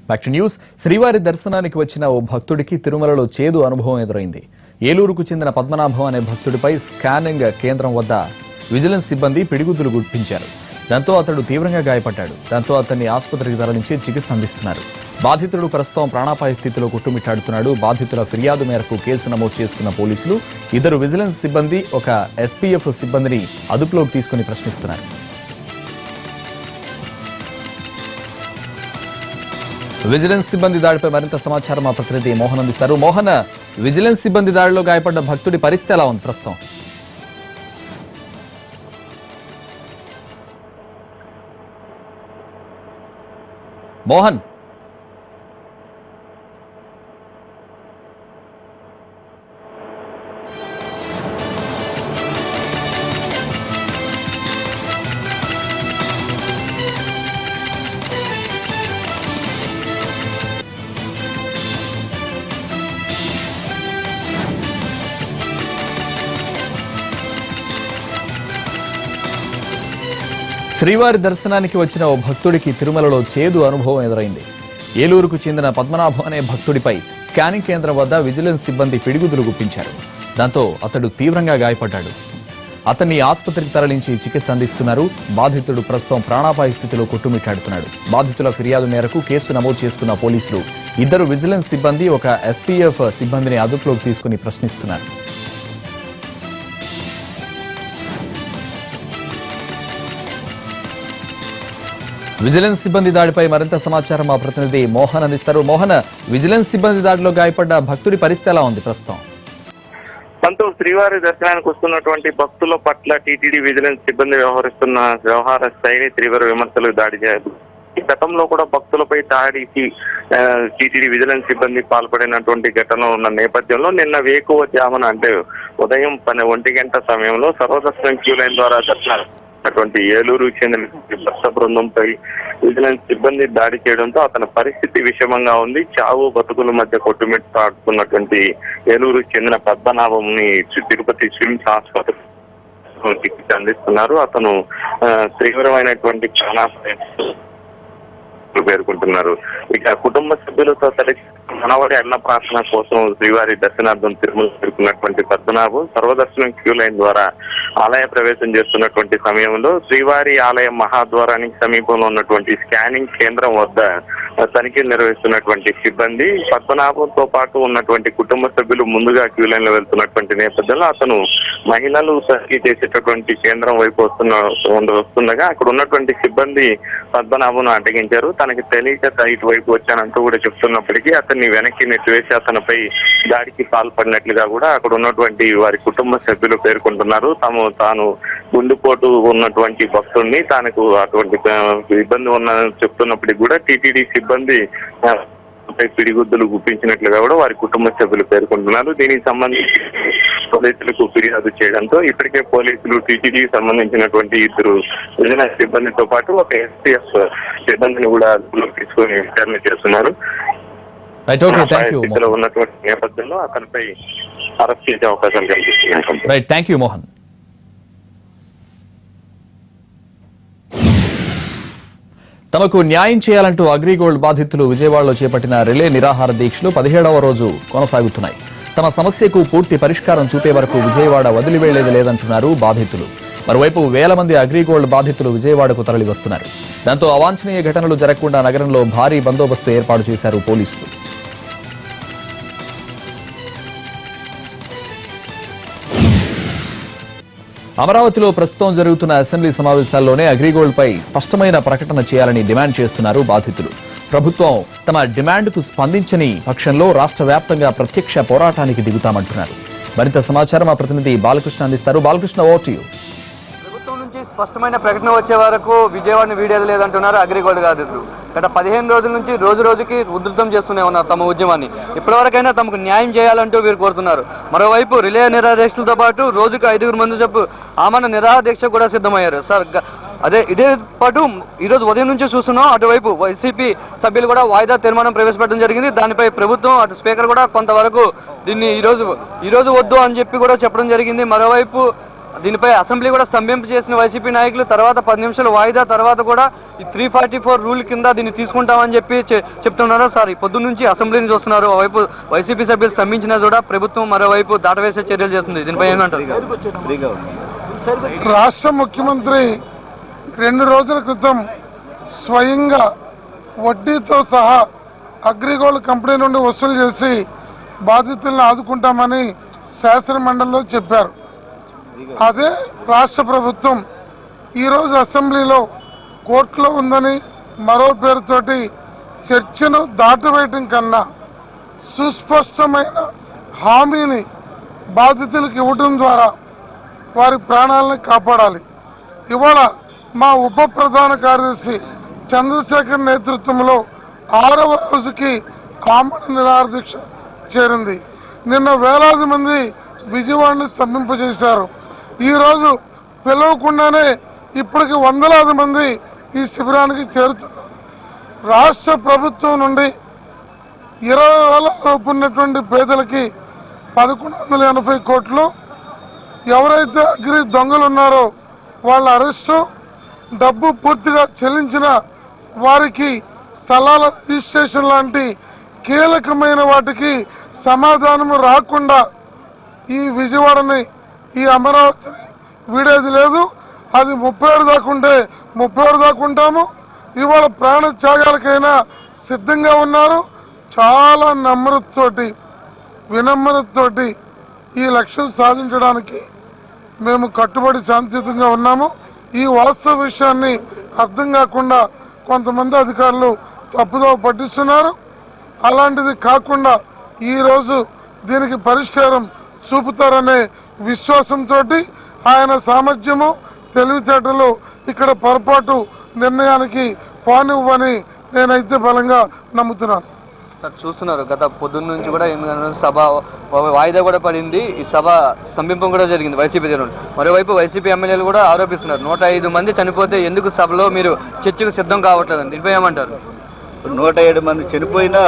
Back to news. శ్రీవారి దర్శనానికి వచ్చిన ఓ భక్తుడికి తిరుమలలో చేదు అనుభవం ఎదురైంది. ఏలూరుకు చెందిన పద్మనాభం అనే భక్తుడిపై స్కానింగ్ కేంద్రం వద్ద విజిలెన్స్ సిబ్బంది పిడిగుద్దులు గుర్తించారు. దాంతో అతడు తీవ్రంగా గాయపడ్డాడు. దాంతో అతన్ని ఆసుపత్రికి తరలించి చికిత్స అందిస్తున్నారు. బాధితుడు ప్రస్తుతం ప్రాణాపాయ స్థితిలో కొట్టుమిట్టాడుతున్నాడు. బాధితుల ఫిర్యాదు మేరకు కేసు నమోదు చేసుకున్న పోలీసులు ఇద్దరు విజిలెన్స్ సిబ్బంది, ఒక ఎస్పీఎఫ్ సిబ్బందిని అదుపులోకి తీసుకుని ప్రశ్నిస్తున్నారు. విజిలెన్స్ సిబ్బంది దాడిపై మరింత సమాచారం మా ప్రతినిధి మోహన్ అందిస్తారు. మోహన్, విజిలెన్స్ సిబ్బంది దాడిలో గాయపడ్డ భక్తుడి పరిస్థితి ఎలా ఉంది ప్రస్తుతం? మోహన్, శ్రీవారి దర్శనానికి వచ్చిన ఓ భక్తుడికి తిరుమలలో చేదు అనుభవం ఎదురైంది. ఏలూరుకు చెందిన పద్మనాభం అనే భక్తుడిపై స్కానింగ్ కేంద్రం వద్ద విజిలెన్స్ సిబ్బంది పిడిగుద్దులు గుప్పించారు. దాంతో అతడు తీవ్రంగా గాయపడ్డాడు. అతన్ని ఆసుపత్రికి తరలించి చికిత్స అందిస్తున్నారు. బాధితుడు ప్రస్తుతం ప్రాణాపాయ స్థితిలో కొట్టుమిట్టాడుతున్నాడు. బాధితుల ఫిర్యాదు మేరకు కేసు నమోదు చేసుకున్న పోలీసులు ఇద్దరు విజిలెన్స్ సిబ్బంది, ఒక ఎస్పీఎఫ్ సిబ్బందిని అదుపులోకి తీసుకుని ప్రశ్నిస్తున్నారు. విజిలెన్స్ సిబ్బంది దాడిపై మరింత సమాచారం మా ప్రతినిధి మోహన్ అందిస్తారు. మోహన్, విజిలెన్స్ సిబ్బంది దాడిలో గాయపడ్డ భక్తుడి పరిస్థితి ఎలా ఉంది ప్రస్తుతం? శ్రీవారి దర్శనానికి వస్తున్నటువంటి భక్తుల పట్ల టీటీడీ విజిలెన్స్ సిబ్బంది వ్యవహార శైలి తీవ్ర విమర్శలకు దాడి చేయాలి. ఈ గతంలో కూడా భక్తులపై దాడికి టీటీడీ విజిలెన్స్ సిబ్బంది పాల్పడినటువంటి ఘటన ఉన్న నేపథ్యంలో నిన్న వేకువ జామున అంటే ఉదయం 1 గంట సమయంలో సర్వదర్శనం క్యూ లైన్ ద్వారా దర్శనాలు ఏలూరు చెందిన భక్త బృందంపై విజిలెన్స్ సిబ్బంది దాడి చేయడంతో అతని పరిస్థితి విషమంగా ఉంది. చావు బతుకుల మధ్య కొట్టుమిట్టాడుతున్నటువంటి ఏలూరు చెందిన పద్మనాభంని తిరుపతి స్విమ్స్ ఆసుపత్రి చికిత్స అందిస్తున్నారు. అతను తీవ్రమైనటువంటి ప్రాణాపాయం పేర్కొంటున్నారు. ఇక కుటుంబ సభ్యులతో కలిసి మనవడి అన్న ప్రార్థన కోసం శ్రీవారి దర్శనార్థం తిరుమల చేరుకున్నటువంటి పద్మనాభం సర్వదర్శనం క్యూ లైన్ ద్వారా ఆలయ ప్రవేశం చేస్తున్నటువంటి సమయంలో శ్రీవారి ఆలయ మహాద్వారానికి సమీపంలో ఉన్నటువంటి స్కానింగ్ కేంద్రం వద్ద తనిఖీలు నిర్వహిస్తున్నటువంటి సిబ్బంది పద్మనాభంతో పాటు ఉన్నటువంటి కుటుంబ సభ్యులు ముందుగా క్యూ లైన్ లో వెళ్తున్నటువంటి నేపథ్యంలో అతను మహిళలు తనిఖీ చేసేటటువంటి కేంద్రం వైపు వస్తుండగా అక్కడ ఉన్నటువంటి సిబ్బంది పద్మనాభం అడ్డగించారు. తనకి తెలియక ఇటువైపు వచ్చానంటూ కూడా చెప్తున్నప్పటికీ అతన్ని వెనక్కి నెట్టివేసి అతనిపై దాడికి పాల్పడినట్లుగా కూడా అక్కడ ఉన్నటువంటి వారి కుటుంబ సభ్యులు పేర్కొంటున్నారు. తాను గుండెపోటు ఉన్నటువంటి భక్తుడిని తనకు అటువంటి ఇబ్బంది ఉందని చెప్తున్నప్పటికీ కూడా టీటీడీ సిబ్బంది పిడిగుద్దులు గుప్పించినట్లుగా కూడా వారి కుటుంబ సభ్యులు పేర్కొంటున్నారు. దీనికి సంబంధించి పోలీసులకు ఫిర్యాదు చేయడంతో ఇప్పటికే పోలీసులు టీటీడీకి సంబంధించినటువంటి ఇద్దరు విజిలెన్స్ సిబ్బందితో పాటు ఒక ఎస్పీఎఫ్ సిబ్బందిని కూడా అదుపులోకి తీసుకుని విచారణ చేస్తున్నారు. ఉన్నటువంటి నేపథ్యంలో అతనిపై అరెస్ట్ చేసే అవకాశాలు కనిపిస్తున్నాయి. మోహన్. తమకు న్యాయం చేయాలంటూ అగ్రిగోల్డ్ బాధితులు విజయవాడలో చేపట్టిన రిలే నిరాహార దీక్షలు 17వ రోజు కొనసాగుతున్నాయి. తమ సమస్యకు పూర్తి పరిష్కారం చూపే వరకు విజయవాడ వదిలి వెళ్లేది లేదంటున్నారు బాధితులు. మరోవైపు వేల మంది అగ్రిగోల్డ్ బాధితులు విజయవాడకు తరలి వస్తున్నారు. దాంతో అవాంఛనీయ ఘటనలు జరగకుండా నగరంలో భారీ బందోబస్తు ఏర్పాటు చేశారు పోలీసులు. అమరావతిలో ప్రస్తుతం జరుగుతున్న అసెంబ్లీ సమావేశాల్లోనే అగ్రిగోల్డ్ పై స్పష్టమైన ప్రకటన చేయాలని డిమాండ్ చేస్తున్నారు బాధితులు. ప్రభుత్వం తమ డిమాండ్కు స్పందించని పక్షంలో రాష్ట్ర వ్యాప్తంగా ప్రత్యక్ష పోరాటానికి దిగుతామంటున్నారు. మరింత సమాచారం మా ప్రతినిధి బాలకృష్ణ అందిస్తారు. Balakrishna, over to you. ప్రభుత్వం నుంచి స్పష్టమైన ప్రకటన వచ్చే వరకు విజయవాడని వీడేది లేదంటున్నారు అగ్రిగోల్డ్ బాధితులు. గత 15 రోజుల నుంచి రోజు రోజుకి ఉధృతం చేస్తూనే ఉన్నారు తమ ఉద్యమాన్ని. ఇప్పటివరకైనా తమకు న్యాయం చేయాలంటూ వీరు కోరుతున్నారు. మరోవైపు రిలే నిరాదీక్షలతో పాటు రోజుకు 5 మంది చెప్పు ఆమరణ నిరాదీక్ష కూడా సిద్ధమయ్యారు. సార్, ఇదే పాటు ఈరోజు ఉదయం నుంచి చూస్తున్నాం అటువైపు వైసీపీ సభ్యులు కూడా వాయిదా తీర్మానం ప్రవేశపెట్టడం జరిగింది. దానిపై ప్రభుత్వం అటు స్పీకర్ కూడా కొంతవరకు దీన్ని ఈరోజు వద్దు అని చెప్పి కూడా చెప్పడం జరిగింది. మరోవైపు దీనిపై అసెంబ్లీ కూడా స్తంభింపు చేసిన వైసీపీ నాయకులు తర్వాత 10 నిమిషాలు వాయిదా తర్వాత కూడా ఈ 344 రూల్ కింద దీన్ని తీసుకుంటామని చెప్పి చెప్తున్నారు. సార్ ఈ పొద్దున్న నుంచి అసెంబ్లీని చూస్తున్నారు, ఒకవైపు వైసీపీ సభ్యులు స్తంభించినా కూడా ప్రభుత్వం మరోవైపు దాటవేసే చర్యలు చేస్తుంది. దీనిపై ఏమంటారు? రాష్ట్ర ముఖ్యమంత్రి 2 రోజుల క్రితం స్వయంగా వడ్డీతో సహా అగ్రిగోల్డ్ కంపెనీ నుండి వసూలు చేసి బాధితులను ఆదుకుంటామని శాసనమండలిలో చెప్పారు. అదే రాష్ట్ర ప్రభుత్వం ఈరోజు అసెంబ్లీలో కోర్టులో ఉందని మరో పేరుతోటి చర్చను దాటవేయటం కన్నా సుస్పష్టమైన హామీని బాధితులకు ఇవ్వడం ద్వారా వారి ప్రాణాలను కాపాడాలి. ఇవాళ మా ఉప ప్రధాన కార్యదర్శి చంద్రశేఖర్ నేతృత్వంలో 6వ రోజుకి ఆమరణ నిరాహార దీక్ష చేరింది. నిన్న వేలాది మంది విజయవాడని స్తంభింపజేశారు. ఈరోజు పిలవకుండానే ఇప్పటికి వందలాది మంది ఈ శిబిరానికి చేరుతున్నారు. రాష్ట్ర ప్రభుత్వం నుండి 20,000 లోపు ఉన్నటువంటి పేదలకి 1,180 కోట్లు, ఎవరైతే అగ్రి దొంగలు ఉన్నారో వాళ్ళ అరెస్టు, డబ్బు పూర్తిగా చెల్లించిన వారికి స్థలాల రిజిస్ట్రేషన్ లాంటి కీలకమైన వాటికి సమాధానం రాకుండా ఈ విజయవాడని, ఈ అమరావతిని వీడేది లేదు. అది 37 దాకా ఉంటే 37 దాకా ఉంటాము. ఇవాళ ప్రాణ త్యాగాలకైనా సిద్ధంగా ఉన్నారు. చాలా నమ్రతతోటి, వినమ్రతతోటి ఈ లక్ష్యం సాధించడానికి మేము కట్టుబడి శాంతియుతంగా ఉన్నాము. ఈ వాస్తవ విషయాన్ని అర్థం కాకుండా కొంతమంది అధికారులు తప్పుదోవ పట్టిస్తున్నారు. అలాంటిది కాకుండా ఈరోజు దీనికి పరిష్కారం చూపుతారనే విశ్వాసంతో ఆయన సామర్థ్యము, తెలివితేటలు ఇక్కడ పొరపాటు నిర్ణయానికి పోనివ్వని నేనైతే బలంగా నమ్ముతున్నాను. సార్ చూస్తున్నారు, గత పొద్దున్న నుంచి కూడా 8 గంటల సభ వాయిదా కూడా పడింది. ఈ సభ స్తంభింపం కూడా జరిగింది వైసీపీ జనం. మరోవైపు వైసీపీ ఎమ్మెల్యేలు కూడా ఆరోపిస్తున్నారు 105 మంది చనిపోతే ఎందుకు సభలో మీరు చర్చకు సిద్ధం కావట్లేదని. దీనిపై ఏమంటారు? 107 మంది చనిపోయినా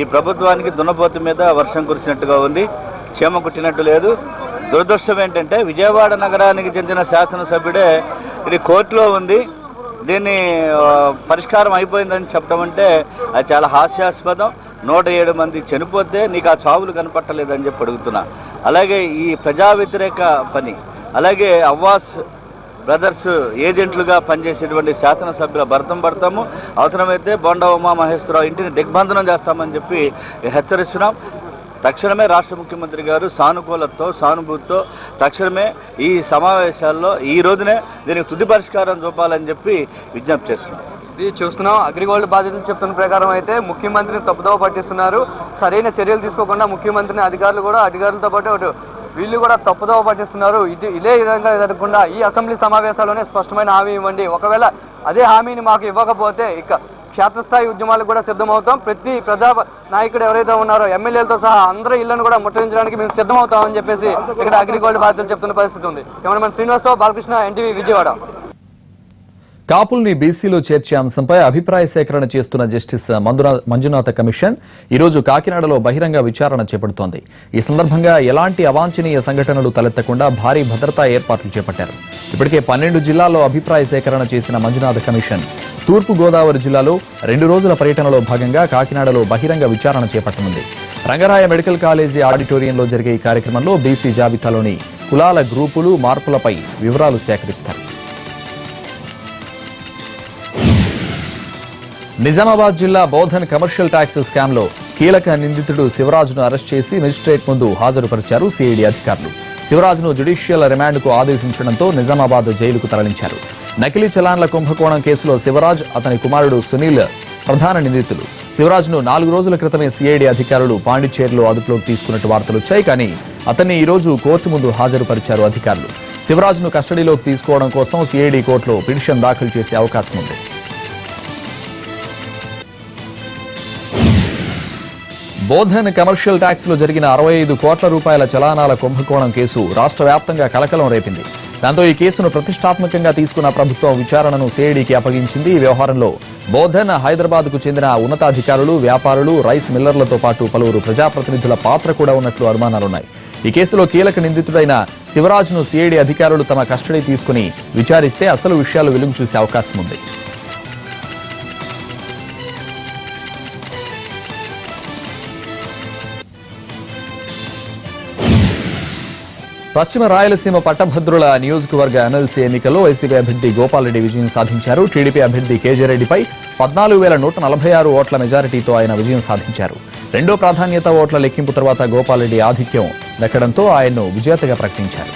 ఈ ప్రభుత్వానికి దున్నపోతు మీద వర్షం కురిసినట్టుగా ఉంది, చీమ కుట్టినట్టు లేదు. దురదృష్టం ఏంటంటే విజయవాడ నగరానికి చెందిన శాసనసభ్యుడే ఇది కోర్టులో ఉంది, దీన్ని పరిష్కారం అయిపోయిందని చెప్పడం అంటే అది చాలా హాస్యాస్పదం. 107 మంది చనిపోతే నీకు ఆ చావులు కనపట్టలేదని చెప్పి అడుగుతున్నా. అలాగే ఈ ప్రజా వ్యతిరేక పని, అలాగే అవ్వాస్ బ్రదర్స్ ఏజెంట్లుగా పనిచేసేటువంటి శాసనసభ్యుల భర్తం పడతాము, అవసరమైతే బొండా ఉమామహేశ్వరరావు ఇంటిని దిగ్బంధనం చేస్తామని చెప్పి హెచ్చరిస్తున్నాం. తక్షణమే రాష్ట్ర ముఖ్యమంత్రి గారు సానుకూలతతో, సానుభూతితో తక్షణమే ఈ సమావేశాల్లో ఈ రోజునే దీనికి తుది పరిష్కారం చూపాలని చెప్పి విజ్ఞప్తి చేస్తున్నాం. ఇది చూస్తున్నాం, అగ్రిగోల్డ్ బాధితులు చెప్తున్న ప్రకారం అయితే ముఖ్యమంత్రిని తప్పుదోవ పట్టిస్తున్నారు. సరైన చర్యలు తీసుకోకుండా ముఖ్యమంత్రిని అధికారులతో పాటు వీళ్ళు కూడా తప్పుదోవ పట్టిస్తున్నారు. ఇదే విధంగా జరగకుండా ఈ అసెంబ్లీ సమావేశాల్లోనే స్పష్టమైన హామీ ఇవ్వండి, ఒకవేళ అదే హామీని మాకు ఇవ్వకపోతే ఇక క్షేత్రస్థాయి ఉద్యమాలకు కూడా సిద్ధమవుతాం, ప్రతి ప్రజా నాయకుడు ఎవరైతే ఉన్నారో ఎమ్మెల్యేలతో సహా అందరి ఇళ్లను కూడా ముట్టడించడానికి మేము సిద్ధమవుతామని చెప్పేసి ఇక్కడ అగ్రిగోల్డ్ బాధితులు చెప్తున్న పరిస్థితి ఉంది. కెమెరామెన్ శ్రీనివాస్తో బాలకృష్ణ, ఎన్టీవీ, విజయవాడ. కాపుల్ని బీసీలో చేర్చే అంశంపై అభిప్రాయ సేకరణ చేస్తున్న జస్టిస్ మంజునాథ కమిషన్ ఈరోజు కాకినాడలో బహిరంగ విచారణ చేపడుతోంది. ఈ సందర్భంగా ఎలాంటి అవాంఛనీయ సంఘటనలు తలెత్తకుండా భారీ భద్రతా ఏర్పాట్లు చేపట్టారు. ఇప్పటికే 12 జిల్లాల్లో అభిప్రాయ సేకరణ చేసిన మంజునాథ కమిషన్ తూర్పు గోదావరి జిల్లాలో 2 రోజుల పర్యటనలో భాగంగా కాకినాడలో బహిరంగ విచారణ చేపట్టనుంది. రంగరాయ మెడికల్ కాలేజీ ఆడిటోరియంలో జరిగే ఈ కార్యక్రమంలో బీసీ జాబితాలోని కులాల గ్రూపులు మార్పులపై వివరాలు సేకరిస్తారు. నిజామాబాద్ జిల్లా బోధన్ కమర్షియల్ ట్యాక్స్ స్కామ్ లో కీలక నిందితుడు శివరాజును అరెస్ట్ చేసి మెజిస్ట్రేట్ ముందు హాజరుపరిచారు సిఐడి అధికారులు. శివరాజును జ్యుడిషియల్ రిమాండ్కు ఆదేశించడంతో నిజామాబాద్ జైలుకు తరలించారు. నకిలీ చలాన్ల కుంభకోణం కేసులో శివరాజ్, అతని కుమారుడు సునీల్ ప్రధాన నిందితులు. శివరాజ్ను 4 రోజుల క్రితమే సిఐడి అధికారులు పాండిచ్చేరిలో అదుపులోకి తీసుకున్నట్టు వార్తలొచ్చాయి. కానీ అతన్ని ఈ రోజు కోర్టు ముందు హాజరుపరిచారు అధికారులు. శివరాజ్ను కస్టడీలోకి తీసుకోవడం కోసం సిఐడి కోర్టులో పిటిషన్ దాఖలు చేసే అవకాశం ఉంది. బోధన్ కమర్షియల్ ట్యాక్స్ లో జరిగిన 65 కోట్ల రూపాయల చలానాల కుంభకోణం కేసు రాష్ట్ర వ్యాప్తంగా కలకలం రేపింది. దాంతో ఈ కేసును ప్రతిష్టాత్మకంగా తీసుకున్న ప్రభుత్వం విచారణను సిఐడికి అప్పగించింది. ఈ వ్యవహారంలో బోధన్, హైదరాబాద్ కు చెందిన ఉన్నతాధికారులు, వ్యాపారులు, రైస్ మిల్లర్లతో పాటు పలువురు ప్రజాప్రతినిధుల పాత్ర కూడా ఉన్నట్లు అనుమానాలున్నాయి. ఈ కేసులో కీలక నిందితుడైన శివరాజ్ను సిఐడి అధికారులు తమ కస్టడీ తీసుకుని విచారిస్తే అసలు విషయాలు వెలుగు చూసే అవకాశం ఉంది. పశ్చిమ రాయలసీమ పట్టభద్రుల నియోజకవర్గ ఎమ్మెల్సీ ఎన్నికల్లో వైసీపీ అభ్యర్థి గోపాల్ రెడ్డి విజయం సాధించారు. టీడీపీ అభ్యర్థి కేజే రెడ్డిపై 14,146 ఓట్ల మెజారిటీతో ఆయన విజయం సాధించారు. రెండో ప్రాధాన్యత ఓట్ల లెక్కింపు తర్వాత గోపాల్ రెడ్డి ఆధిక్యం దక్కడంతో ఆయన్ను విజేతగా ప్రకటించారు.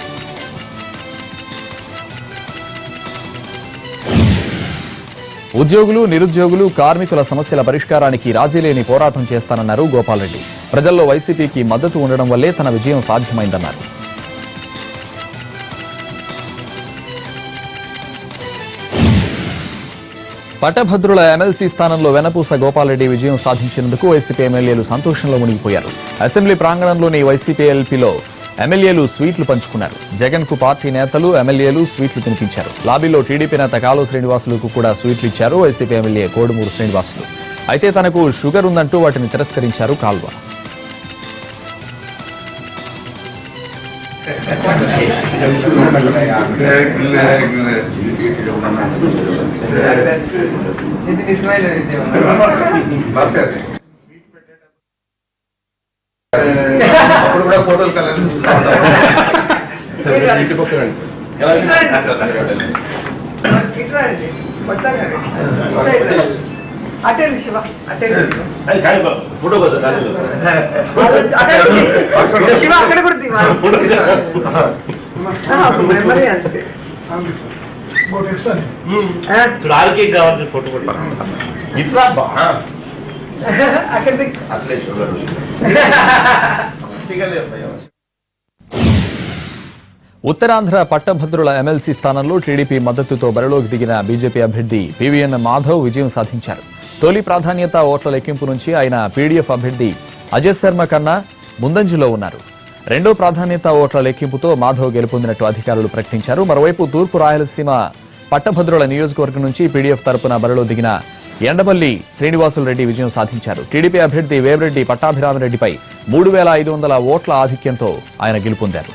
ఉద్యోగులు, నిరుద్యోగులు, కార్మికుల సమస్యల పరిష్కారానికి రాజీలేని పోరాటం చేస్తానన్నారు గోపాల్ రెడ్డి. ప్రజల్లో వైసీపీకి మద్దతు ఉండడం వల్లే తన విజయం సాధ్యమైందన్నారు. పట్టభద్రుల ఎమ్మెల్సీ స్థానంలో వెనపూస గోపాల్ రెడ్డి విజయం సాధించినందుకు వైసీపీ ఎమ్మెల్యేలు సంతోషంలో మునిగిపోయారు. అసెంబ్లీ ప్రాంగణంలోని వైసీపీ ఎల్పీలో ఎమ్మెల్యేలు స్వీట్లు పంచుకున్నారు. జగన్ కు పార్టీ నేతలు, ఎమ్మెల్యేలు స్వీట్లు తినిపించారు. లాబీలో టీడీపీ నేత కాలువ శ్రీనివాసులకు కూడా స్వీట్లు ఇచ్చారు వైసీపీ ఎమ్మెల్యే కోడుమూరు శ్రీనివాసులు. అయితే తనకు షుగర్ ఉందంటూ వాటిని తిరస్కరించారు కాల్వ. అప్పుడు కూడా ఫోటోలు colour attend Shiva attend Shiva అక్కడ కూడా మెమరీ అంతే ఫోటో అక్కడ అసలే షుగర్ ఉత్తరాంధ్ర పట్టభద్రుల ఎమ్మెల్సీ స్థానంలో టీడీపీ మద్దతుతో బరిలోకి దిగిన బీజేపీ అభ్యర్థి పీవీఎన్ మాధవ్ విజయం సాధించారు. తొలి ప్రాధాన్యత ఓట్ల లెక్కింపు నుంచి ఆయన పీడీఎఫ్ అభ్యర్థి అజయ్ శర్మ కన్నా ముందంజలో ఉన్నారు. రెండో ప్రాధాన్యత ఓట్ల లెక్కింపుతో మాధవ్ గెలుపొందినట్టు అధికారులు ప్రకటించారు. మరోవైపు తూర్పు రాయలసీమ పట్టభద్రుల నియోజకవర్గం నుంచి పీడీఎఫ్ తరపున బరిలో దిగిన ఎండమల్లి శ్రీనివాసులరెడ్డి విజయం సాధించారు. టీడీపీ అభ్యర్థి వేమిరెడ్డి పట్టాభిరామరెడ్డిపై 3,500 ఓట్ల ఆధిక్యంతో ఆయన గెలుపొందారు.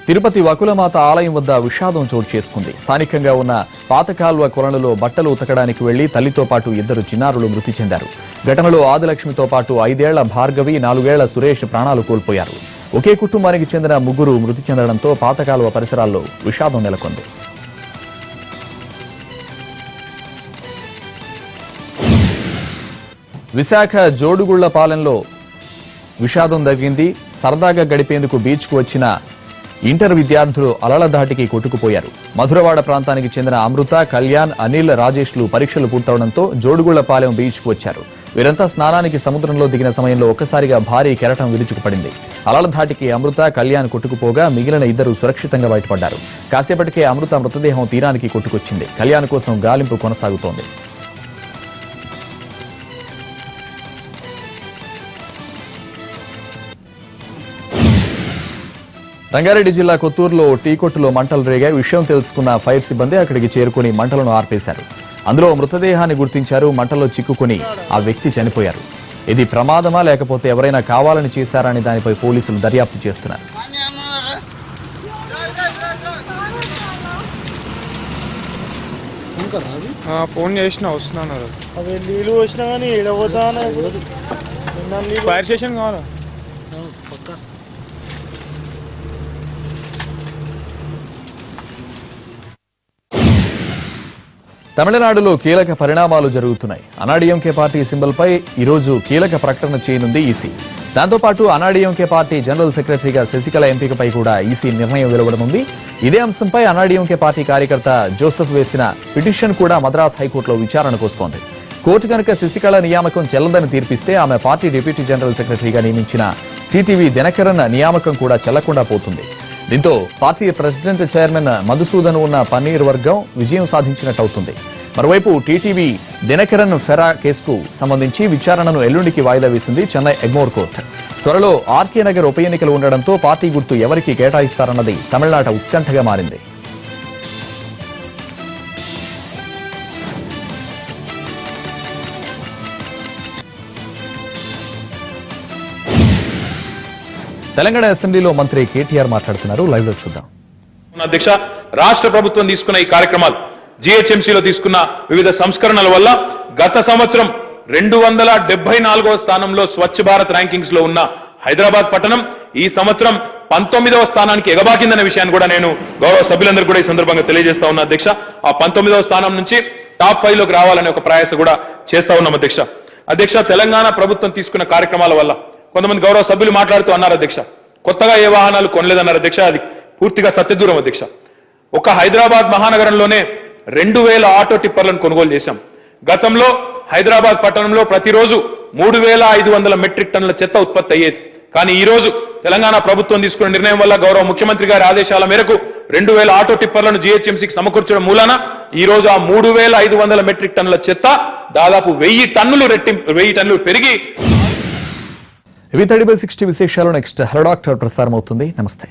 తిరుపతి వకులమాత ఆలయం వద్ద విషాదం చోటు చేసుకుంది. స్థానికంగా ఉన్న పాతకాల్వ కొలనులో బట్టలు ఉతకడానికి వెళ్లి తల్లితో పాటు 2 చిన్నారులు మృతి చెందారు. ఘటనలో ఆదిలక్ష్మితో పాటు 5 ఏళ్ల భార్గవి, 4 ఏళ్ల సురేష్ ప్రాణాలు కోల్పోయారు. ఒకే కుటుంబానికి చెందిన 3 మృతి చెందడంతో పాతకాల్వ పరిసరాల్లో విషాదం నెలకొంది. విశాఖ జోడుగుళ్లపాలెంలో విషాదం జరిగింది. సరదాగా గడిపేందుకు బీచ్కు వచ్చిన ఇంటర్ విద్యార్థులు అలల ధాటికి కొట్టుకుపోయారు. మధురవాడ ప్రాంతానికి చెందిన అమృత, కళ్యాణ్, అనిల్, రాజేష్లు పరీక్షలు పూర్తవడంతో జోడుగుళ్లపాలెం బీచ్కు వచ్చారు. వీరంతా స్నానానికి సముద్రంలో దిగిన సమయంలో ఒక్కసారిగా భారీ కెరటం విరుచుకుపడింది. అలల ధాటికి అమృత, కళ్యాణ్ కొట్టుకుపోగా మిగిలిన 2 సురక్షితంగా బయటపడ్డారు. కాసేపటికే అమృత మృతదేహం తీరానికి కొట్టుకొచ్చింది. కళ్యాణ్ కోసం గాలింపు కొనసాగుతోంది. రంగారెడ్డి జిల్లా కొత్తూరులో టీ కొట్టులో మంటలు రేగాయి. విషయం తెలుసుకున్న ఫైర్ సిబ్బంది అక్కడికి చేరుకుని మంటలను ఆర్పేశారు. అందులో మృతదేహాన్ని గుర్తించారు. మంటల్లో చిక్కుకుని ఆ వ్యక్తి చనిపోయారు. ఇది ప్రమాదమా లేకపోతే ఎవరైనా కావాలని చేశారని దానిపై పోలీసులు దర్యాప్తు చేస్తున్నారు. ఫోన్ చేసిన వస్తున్నాను. అదే నీళ్ళు వచ్చినా కానీ ఏడవద్దా ఫైర్ స్టేషన్ కావాలా? తమిళనాడులో కీలక పరిణామాలు జరుగుతున్నాయి. అన్నాడీఎంకే పార్టీ సింబల్పై ఈరోజు కీలక ప్రకటన చేయనుంది ఈసీ. దాంతోపాటు అన్నాడీఎంకే పార్టీ జనరల్ సెక్రటరీగా శశికళ ఎంపికపై కూడా ఈసీ నిర్ణయం వెలువడనుంది. ఇదే అంశంపై అన్నాడీఎంకే పార్టీ కార్యకర్త జోసెఫ్ వేసిన పిటిషన్ కూడా మద్రాస్ హైకోర్టులో విచారణకు వస్తోంది. కోర్టు కనుక శశికళ నియామకం చెల్లదని తీర్పిస్తే ఆమె పార్టీ డిప్యూటీ జనరల్ సెక్రటరీగా నియమించిన టీటీవీ దినకరన్ నియామకం కూడా చెల్లకుండా పోతుంది. దీంతో పార్టీ ప్రెసిడెంట్ చైర్మన్ మధుసూదన్ ఉన్న పన్నీర్ వర్గం విజయం సాధించినట్టవుతుంది. మరోవైపు టీటీవీ దినకరన్ ఫెరా కేసుకు సంబంధించి విచారణను ఎల్లుండికి వాయిదా వేసింది చెన్నై ఎగ్మోర్ కోర్టు. త్వరలో ఆర్కే నగర్ ఉప ఎన్నికలు ఉండడంతో పార్టీ గుర్తు ఎవరికి కేటాయిస్తారన్నది తమిళనాట ఉత్కంఠగా మారింది. తెలంగాణ అసెంబ్లీలో మంత్రి కేటీఆర్ మాట్లాడుతున్నారు. లైవ్ లో చూద్దాం. అధ్యక్ష, రాష్ట్ర ప్రభుత్వం తీసుకున్న ఈ కార్యక్రమాలు, జిహెచ్ఎంసీలో తీసుకున్న వివిధ సంస్కరణల వల్ల గత సంవత్సరం 274వ స్థానంలో స్వచ్ఛ భారత్ ర్యాంకింగ్స్ లో ఉన్న హైదరాబాద్ పట్టణం ఈ సంవత్సరం 19వ స్థానానికి ఎగబాకిందనే విషయాన్ని కూడా నేను గౌరవ సభ్యులందరూ కూడా ఈ సందర్భంగా తెలియజేస్తా ఉన్నా అధ్యక్ష. ఆ 19వ స్థానం నుంచి టాప్ 5 లోకి రావాలనే ఒక ప్రయాస కూడా చేస్తా ఉన్నాం అధ్యక్ష. తెలంగాణ ప్రభుత్వం తీసుకున్న కార్యక్రమాల వల్ల కొంతమంది గౌరవ సభ్యులు మాట్లాడుతూ అన్నారు అధ్యక్ష, కొత్తగా ఏ వాహనాలు కొనలేదన్నారు అధ్యక్ష. అది పూర్తిగా సత్యదూరం అధ్యక్ష. ఒక హైదరాబాద్ మహానగరంలోనే 2000 ఆటో టిప్పర్లను కొనుగోలు చేశాం. గతంలో హైదరాబాద్ పట్టణంలో ప్రతిరోజు 3500 మెట్రిక్ టన్నుల చెత్త ఉత్పత్తి అయ్యేది. కానీ ఈ రోజు తెలంగాణ ప్రభుత్వం తీసుకున్న నిర్ణయం వల్ల గౌరవ ముఖ్యమంత్రి గారి ఆదేశాల మేరకు 2000 ఆటో టిప్పర్లను జిహెచ్ఎంసీకి సమకూర్చడం మూలాన ఈ రోజు ఆ 3500 మెట్రిక్ టన్నుల చెత్త దాదాపు 1000 టన్నులు పెరిగి. ఇవి 30/60 విశేషాలు. నెక్స్ట్ హలో డాక్టర్ ప్రసారం అవుతుంది. నమస్తే.